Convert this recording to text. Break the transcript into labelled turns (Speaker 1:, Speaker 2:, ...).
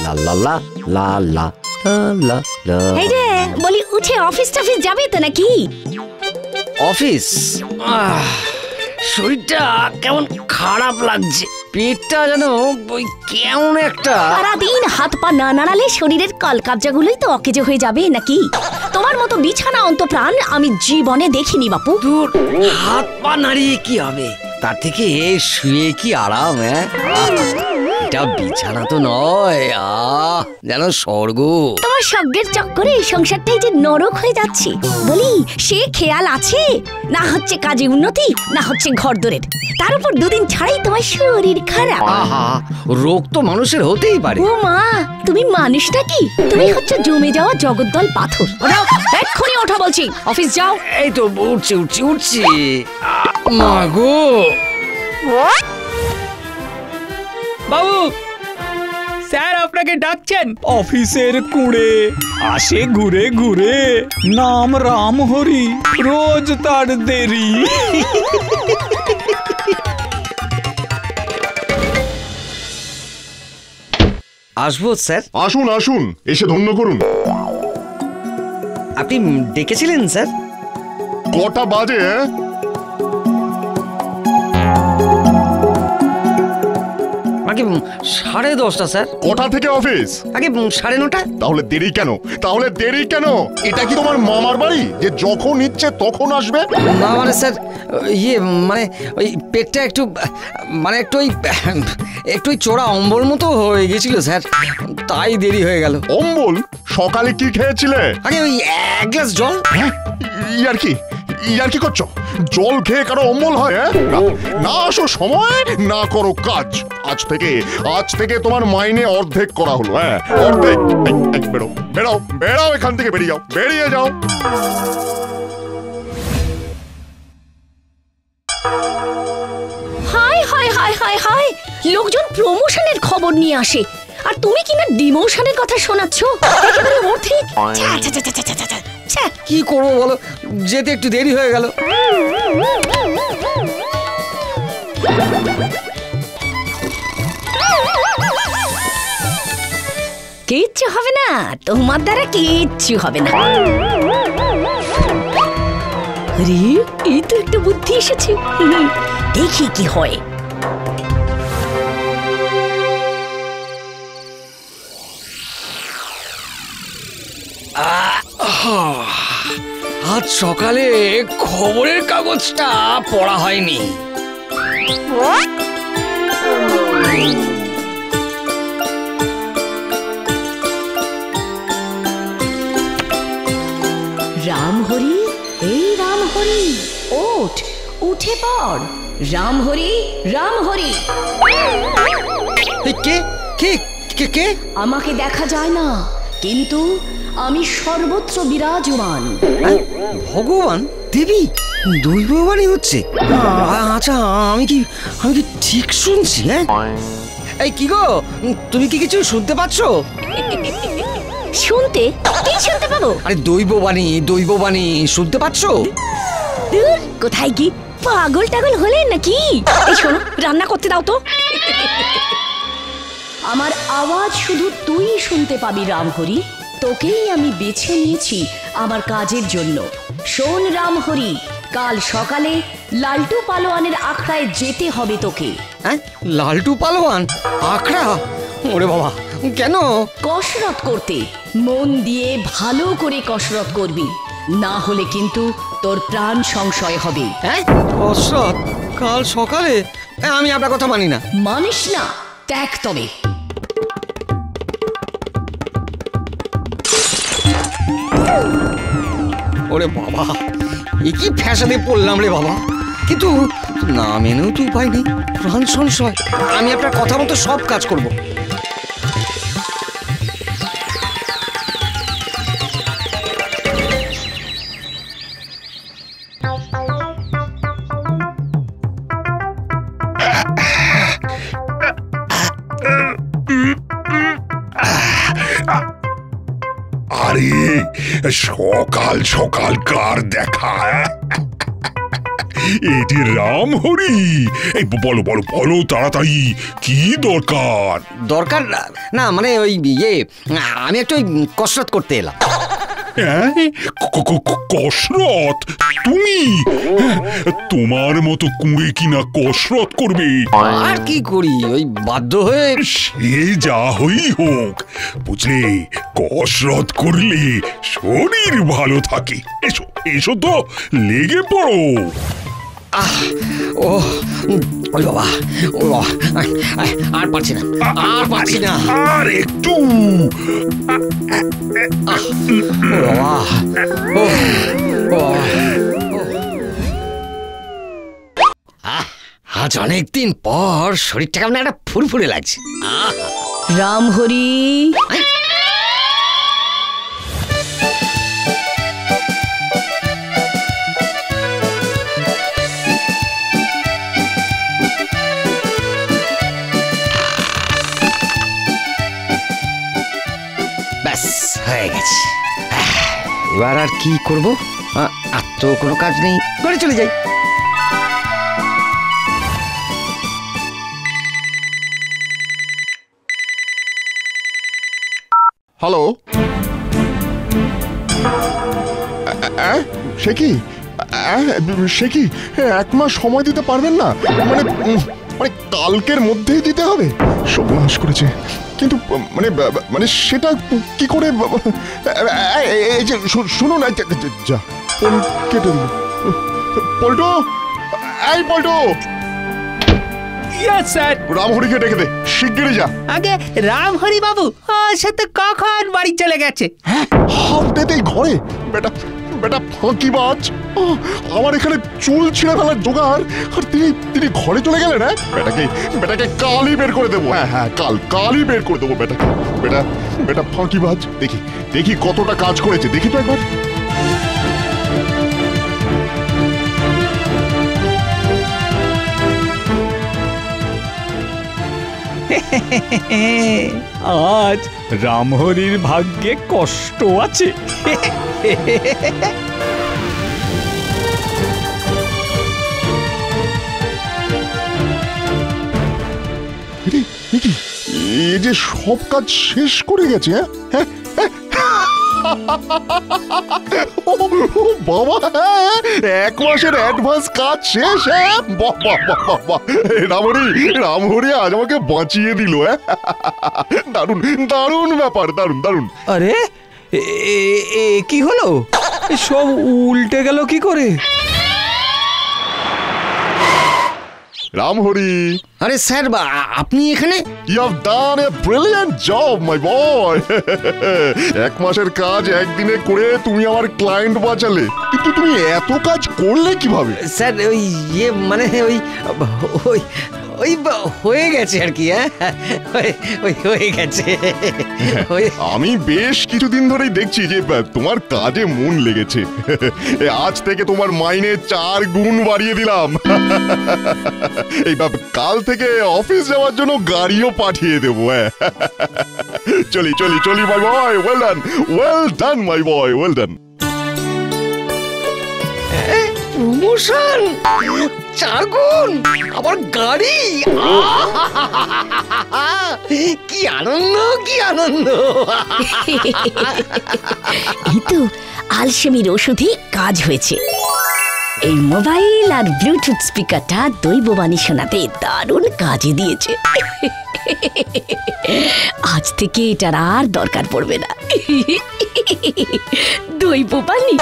Speaker 1: লা লা লা লা লা লা লা।
Speaker 2: এই রে, বলি উঠে অফিস টফিস যাবে তো নাকি?
Speaker 1: অফিস? শরীরটা কেমন খারাপ লাগছে, পেটটা যেন ওই কেমন একটা।
Speaker 2: সারাদিন হাত পা না নাড়ালে শরীরের কলকাবজাগুলোই তো অকেজো হয়ে যাবে নাকি? তোমার মতো বিছানা অন্তপ্রাণ আমি জীবনে দেখিনি বাপু।
Speaker 1: দূর, হাত পা নাড়িয়ে কি হবে, তার থেকে শুয়ে কি আরাম। এটা বিছানা তো নয়, যেন স্বর্গ।
Speaker 2: তোমার স্বর্গের চক্করে এই সংসারটাই যে নরক হয়ে যাচ্ছে। বলি, সে খেয়াল আছে না হচ্ছে কাজে উন্নতি, না হচ্ছে ঘরদোরের, তার উপর দুদিন ছাড়াই তোমার শরীর খারাপ।
Speaker 1: আহা, রোগ তো মানুষের হতেই পারে।
Speaker 2: ও মা, তুমি মানুষটা কি? তুমি হচ্ছে জমে যাওয়া জগদ্দল পাথর। ওঠাও, এক্ষুনি ওঠা বলছি, অফিস যাও।
Speaker 1: এই তো উঠছি উঠছি উঠছি। মা গো
Speaker 3: বাবু, স্যার আপনাকে ডাকছেন। অফিসের কুঁড়ে আসে ঘুরে ঘুরে, নাম রাম হরি, রোজ তার দেরি।
Speaker 1: আসবো স্যার?
Speaker 4: আসুন আসুন, এসে ধন্য করুন।
Speaker 1: আপনি ডেকেছিলেন স্যার?
Speaker 4: কটা বাজে?
Speaker 1: আগে 10:30 স্যার।
Speaker 4: কটা থেকে অফিস?
Speaker 1: আগে 9:30।
Speaker 4: তাহলে দেরি কেন? তাহলে দেরি কেন? এটা কি তোমার মামার বাড়ি যে যখন ইচ্ছে তখন আসবে?
Speaker 1: না মানে স্যার, মানে ওই পেটটা একটু, মানে একটু চোরা অম্বল মতো হয়ে গেছিল স্যার, তাই দেরি হয়ে গেল।
Speaker 4: অম্বল? সকালে কি খেয়েছিলে?
Speaker 1: আগে ওই 1 গ্লাস জল।
Speaker 4: ইয়ার কি করছো? জল খেয়ে কারো অম্বল হয়? না আসো সময়, না করো কাজ। আজ থেকে তোমার মাইনে অর্ধেক করা হলো। অর্ধেক। বেরো বেরো বেরো, এখান থেকে বেরিয়ে যাও।
Speaker 2: হায় হায় হায় হায় হায়, লোকজন প্রমোশনের খবর নিয়ে আসে, আর তুমি কিনা ডিমোশনের কথা শোনাচ্ছ। একেবারে অর্ধেক।
Speaker 1: কি করবো বলো, যেতে একটু দেরি হয়ে গেল।
Speaker 2: কিচ্ছু হবে না, তোমার দ্বারা কিচ্ছু হবে না। আরে, এই তো একটা বুদ্ধি এসেছে, দেখি কি হয়।
Speaker 1: আজ সকালে খবরের কাগজটা পড়া হয়নি।
Speaker 2: রামহরি, এই রামহরি, ওঠ, উঠে পড়। রামহরি, রামহরি।
Speaker 1: কে কে কে কে?
Speaker 2: আমাকে দেখা যায় না, কিন্তু আমি সর্বত্র বিরাজমান।
Speaker 1: ভগবান, দেবী, দৈববাণী হচ্ছে। আচ্ছা, আমি কি ঠিক শুনছি? এই কি গো, তুমি কি কিছু শুনতে পাচ্ছ?
Speaker 2: শুনতে? কি শুনতে পাবো?
Speaker 1: আরে দৈববাণী শুনতে পাচ্ছ?
Speaker 2: কোথায় কি পাগল টাগল হলেন নাকি? এই শোনো, রান্না করতে দাও তো। আমার আওয়াজ শুধু তুই শুনতে পাবি রামহরি, তোকেই আমি বেছে নিয়েছি আমার কাজের জন্য। শোন রামহরি, কাল সকালে লালটু পালোয়ানের আখড়ায় যেতে হবে তোকে।
Speaker 1: লালটু পালোয়ান আখড়া? ওরে বাবা, কেন?
Speaker 2: কসরত করতে। মন দিয়ে ভালো করে কসরত করবি, না হলে কিন্তু তোর প্রাণ সংশয় হবে।
Speaker 1: কসরত কাল সকালে? আমি আপনার কথা মানি না।
Speaker 2: মানিস না? ত্যাগ তবে।
Speaker 1: ওরে বাবা, এ কি ফ্যাশনে পড়লাম রে বাবা। কিন্তু না মেনেও তো উপায় নেই, প্রাণ সংশয়। আমি আপনার কথা মতো সব কাজ করব।
Speaker 5: আরে সকাল সকাল কার দেখা? এটি রামহরি। এই বলো বলো বলো তাড়াতাড়ি, কি দরকার?
Speaker 1: দরকার না, মানে ওই আমি একটু ওই কসরত করতে এলাম।
Speaker 5: হ্যাঁ, কসরত? তুমি? তোমার মতো কুঁড়ে কিনা কসরত করবে?
Speaker 1: আর কি করি, ওই বাধ্য হয়ে।
Speaker 5: সে যা হই হোক, বুঝলে, কসরত করলে শরীর ভালো থাকে। এসো এসো তো, লেগে পড়ো।
Speaker 1: ও ওই বাবা, ও বাবা, আর পারছি না, আর পারছি না।
Speaker 5: আর একটু।
Speaker 1: ও বাবা, ও আজ অনেকদিন পর শরীরটা কেমন একটা ফুরফুরে লাগছে।
Speaker 2: রামহরি,
Speaker 1: ব্যাস হয়ে গেছে। এবার আর কি করব? আর তো কোনো কাজ নেই, ঘরে চলে যাই।
Speaker 4: হ্যালো, সে কি সে কি 1 মাস সময় দিতে পারবেন না? মানে মানে কালকের মধ্যেই দিতে হবে? সর্বনাশ করেছে। কিন্তু মানে মানে সেটা কি করে? এই যে শুনুন, যা ফোন কেটে দিল। পল্টু, এই পল্টু,
Speaker 3: ইয়েস স্যার।
Speaker 4: রামহরিকে ডেকে দে, শিগগিরই যা।
Speaker 3: আগে রামহরি বাবু সে তো কখন বাড়ি চলে গেছে।
Speaker 4: হ্যাঁ, হাফ ডেতেই ঘরে। বেটা বেটা ফাঁকিবাজ, আমার এখানে চুল ছিঁড়ে ফেলার জোগাড়, আর তিনি ঘরে চলে গেলেন। হ্যাঁ, বেটাকে কালই বের করে দেবো। হ্যাঁ, কালই বের করে দেবো বেটাকে। বেটা ফাঁকিবাজ। দেখি কতটা কাজ করেছে, দেখি তো একবার।
Speaker 3: আজ রামহরির ভাগ্যে কষ্ট আছে।
Speaker 4: এ যে সব কাজ শেষ করে গেছে। হ্যাঁ, বাবা, 1 মাসের অ্যাডভান্স কাজ শেষ। রামহরি আজ আমাকে বাঁচিয়ে দিল। দারুণ ব্যাপার, দারুণ।
Speaker 3: আরে কি হলো? সব উল্টে গেল কি করে?
Speaker 4: রামহরি,
Speaker 1: আরে স্যার, আপনি এখানে?
Speaker 4: You have done a brilliant job, my boy. 1 মাসের কাজ একদিনে করে তুমি আমার ক্লায়েন্ট বাঁচালে। কিন্তু তুমি এত কাজ করলে কিভাবে?
Speaker 1: স্যার, ওই মানে ওই হয়ে গেছে আর কি। ওই হয়ে গেছে।
Speaker 4: আমি বেশ কিছুদিন ধরেই দেখছি যে তোমার কাজে মন লেগেছে। আজ থেকে তোমার মাইনে 4 গুণ বাড়িয়ে দিলাম। এই কাল থেকে অফিস যাওয়ার জন্য গাড়িও পাঠিয়ে দেবো। চলি মাই বয়, ওয়েল ডান মাই বয়, ওয়েল ডান।
Speaker 1: প্রমোশন, 4 গুণ, আবার গাড়ি। কি আনন্দ, কি আনন্দ।
Speaker 2: এই তো আলসেমির ওষুধই কাজ হয়েছে। এই মোবাইল আর ব্লুটুথ স্পিকারটা দৈববাণী শোনাতে দারুণ কাজে দিয়েছে। আজ থেকে এটার আর দরকার পড়বে না। দৈববাণী।